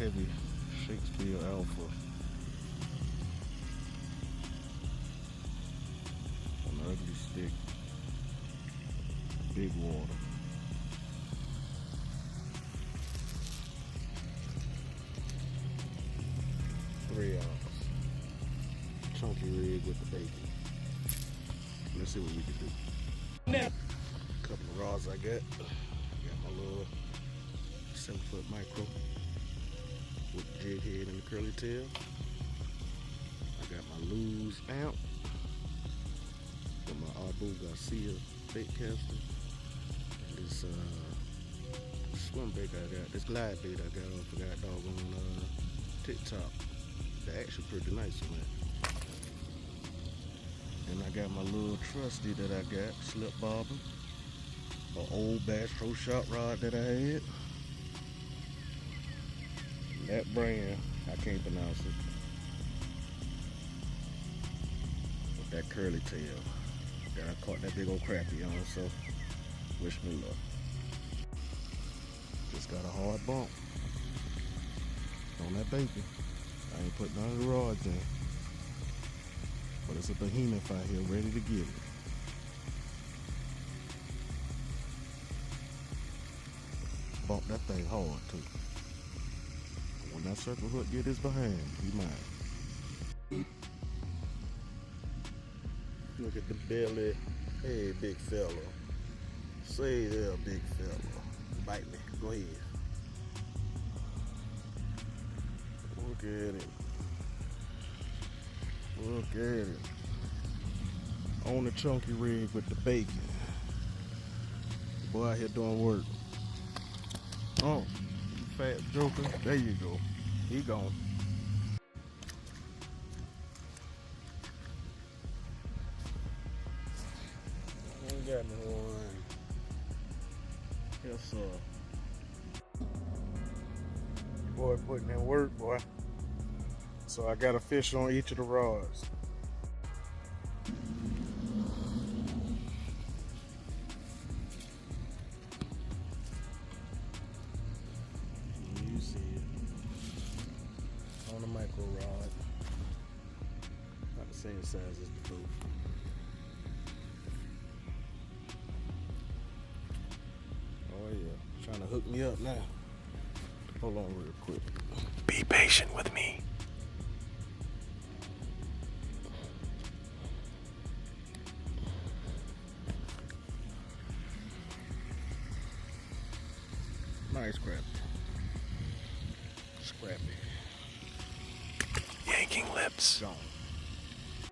heavy Shakespeare Alpha on the ugly stick. Big water. $3 chunky rig with the bacon. Let's see what we can do. Couple of rods I got. Got my little 7-foot micro with the jig head and the curly tail. I got my Lose amp with my Abu Garcia bait caster. And this swim bait I got, this glide bait I got off of that doggone TikTok. They're actually pretty nice on that. And I got my little trusty that I got, slip bobber. An old Bass Pro Shop rod that I had. That brand, I can't pronounce it. With that curly tail that I caught that big old crappie on, so wish me luck. Just got a hard bump on that bacon. I ain't put none of the rods in. But it's a behemoth out here ready to get it. Bump that thing hard too. When that circle hook get his behind, he mine. Look at the belly. Hey, big fella. Say there, big fella. Bite me. Go ahead. Look at it. Look at it. On the chunky rig with the bacon. Boy out here doing work. Oh, you fat joker. There you go. He gone. I ain't got no one. Yes, sir. Boy putting in work, boy. So I got a fish on each of the rods. You see it on the micro rod. Not the same size as the boat. Oh yeah, trying to hook me up now. Hold on real quick. Be patient with me. Nice crappie. Scrappy. Yanking lips. Gone.